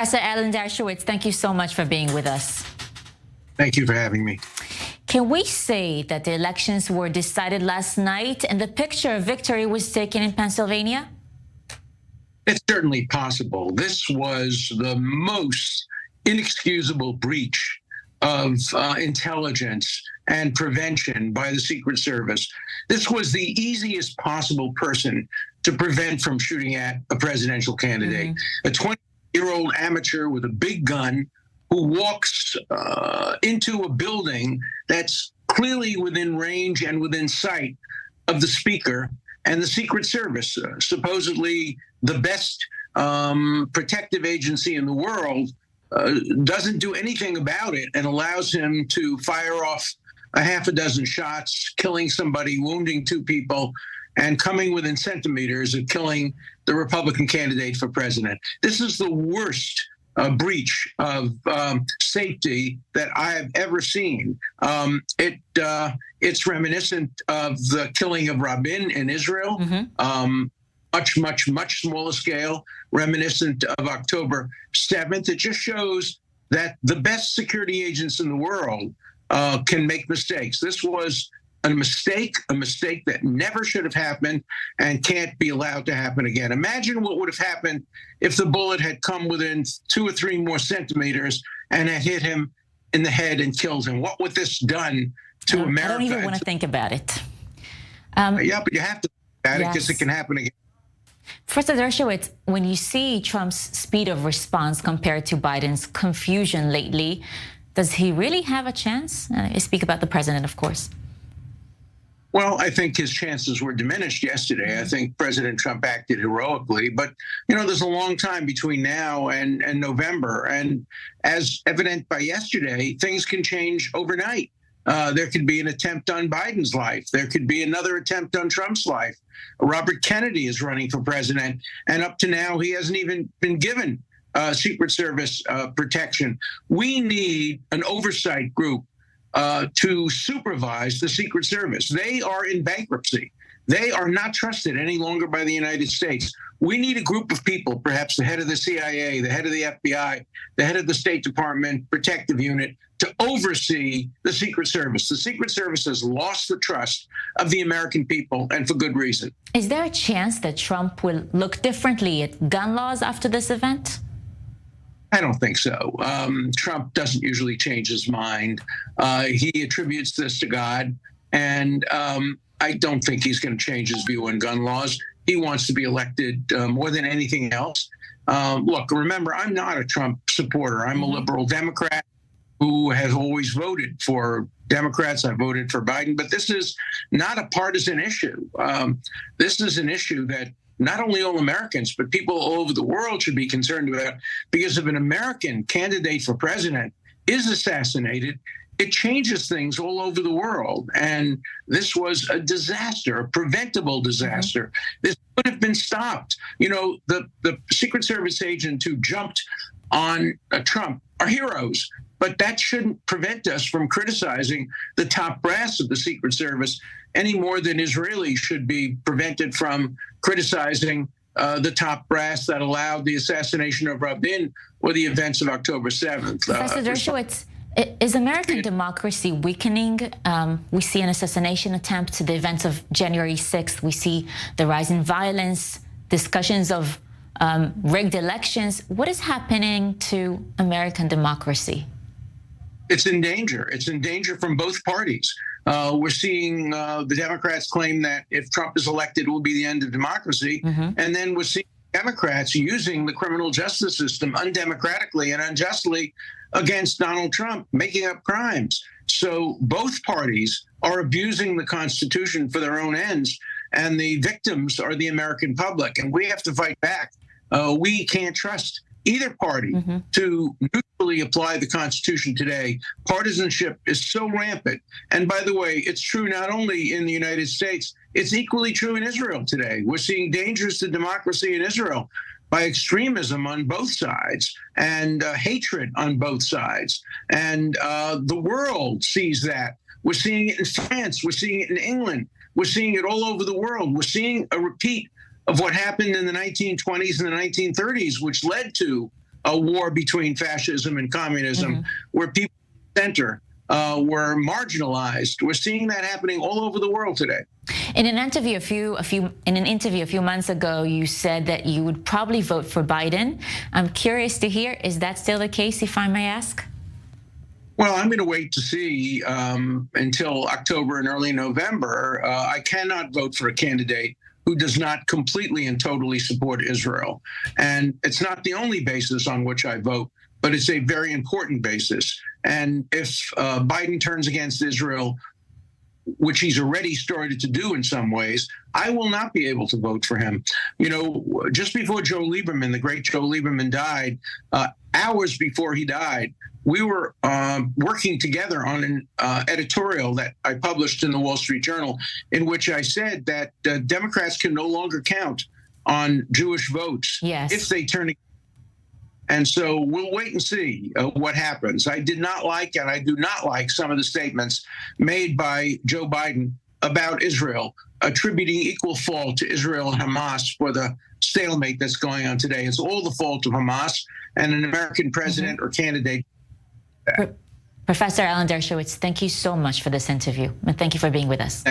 Professor Alan Dershowitz, thank you so much for being with us. Thank you for having me. Can we say that the elections were decided last night and the picture of victory was taken in Pennsylvania? It's certainly possible. This was the most inexcusable breach of intelligence and prevention by the Secret Service. This was the easiest possible person to prevent from shooting at a presidential candidate. A 20-year-old amateur with a big gun who walks into a building that's clearly within range and within sight of the speaker, and the Secret Service, supposedly the best protective agency in the world, doesn't do anything about it and allows him to fire off a half a dozen shots, killing somebody, wounding two people, and coming within centimeters of killing the Republican candidate for president. This is the worst breach of safety that I have ever seen. It's reminiscent of the killing of Rabin in Israel, much smaller scale, reminiscent of October 7th. It just shows that the best security agents in the world can make mistakes. This was a mistake that never should have happened and can't be allowed to happen again. Imagine what would have happened if the bullet had come within 2 or 3 more centimeters and had hit him in the head and killed him. What would this done to America? I don't even want to think about it. Yeah, but you have to think about it because it can happen again. Professor Dershowitz, when you see Trump's speed of response compared to Biden's confusion lately, does he really have a chance? I speak about the president, of course. Well, I think his chances were diminished yesterday. I think President Trump acted heroically, but, you know, there's a long time between now and November. And as evident by yesterday, things can change overnight. There could be an attempt on Biden's life. There could be another attempt on Trump's life. Robert Kennedy is running for president, and up to now, he hasn't even been given Secret Service protection. We need an oversight group to supervise the Secret Service. They are in bankruptcy. They are not trusted any longer by the United States. We need a group of people, perhaps the head of the CIA, the head of the FBI, the head of the State Department Protective Unit, to oversee the Secret Service. The Secret Service has lost the trust of the American people, and for good reason. Is there a chance that Trump will look differently at gun laws after this event? I don't think so. Trump doesn't usually change his mind. He attributes this to God, and I don't think he's going to change his view on gun laws. He wants to be elected more than anything else. Look, remember, I'm not a Trump supporter. I'm a liberal Democrat who has always voted for Democrats. I voted for Biden, but this is not a partisan issue. This is an issue that not only all Americans, but people all over the world should be concerned about, because if an American candidate for president is assassinated, it changes things all over the world. And this was a disaster, a preventable disaster. This could have been stopped. You know, the Secret Service agent who jumped on Trump are heroes, but that shouldn't prevent us from criticizing the top brass of the Secret Service any more than Israelis should be prevented from criticizing the top brass that allowed the assassination of Rabin or the events of October 7th. Professor Dershowitz, is American democracy weakening? We see an assassination attempt to the events of January 6th. We see the rise in violence, discussions of rigged elections. What is happening to American democracy? It's in danger. It's in danger from both parties. We're seeing the Democrats claim that if Trump is elected, it will be the end of democracy. And then we're seeing Democrats using the criminal justice system undemocratically and unjustly against Donald Trump, making up crimes. So both parties are abusing the Constitution for their own ends, and the victims are the American public. And we have to fight back. We can't trust either party to neutrally apply the Constitution today. Partisanship is so rampant. And by the way, it's true not only in the United States, it's equally true in Israel today. We're seeing dangers to democracy in Israel by extremism on both sides and hatred on both sides. And the world sees that. We're seeing it in France. We're seeing it in England. We're seeing it all over the world. We're seeing a repeat of what happened in the 1920s and the 1930s, which led to a war between fascism and communism, where people in the center were marginalized. We're seeing that happening all over the world today. In an interview a few months ago, you said that you would probably vote for Biden. I'm curious to hear, is that still the case, if I may ask? Well, I'm going to wait to see until October and early November. I cannot vote for a candidate who does not completely and totally support Israel. And it's not the only basis on which I vote, but it's a very important basis. And if Biden turns against Israel, which he's already started to do in some ways, I will not be able to vote for him. You know, just before Joe Lieberman, the great Joe Lieberman, died, hours before he died, we were working together on an editorial that I published in the Wall Street Journal, in which I said that Democrats can no longer count on Jewish votes if they turn. And so we'll wait and see what happens. I did not like, and I do not like, some of the statements made by Joe Biden about Israel, attributing equal fault to Israel and Hamas for the stalemate that's going on today. It's all the fault of Hamas and an American president or candidate. Professor Alan Dershowitz, thank you so much for this interview, and thank you for being with us.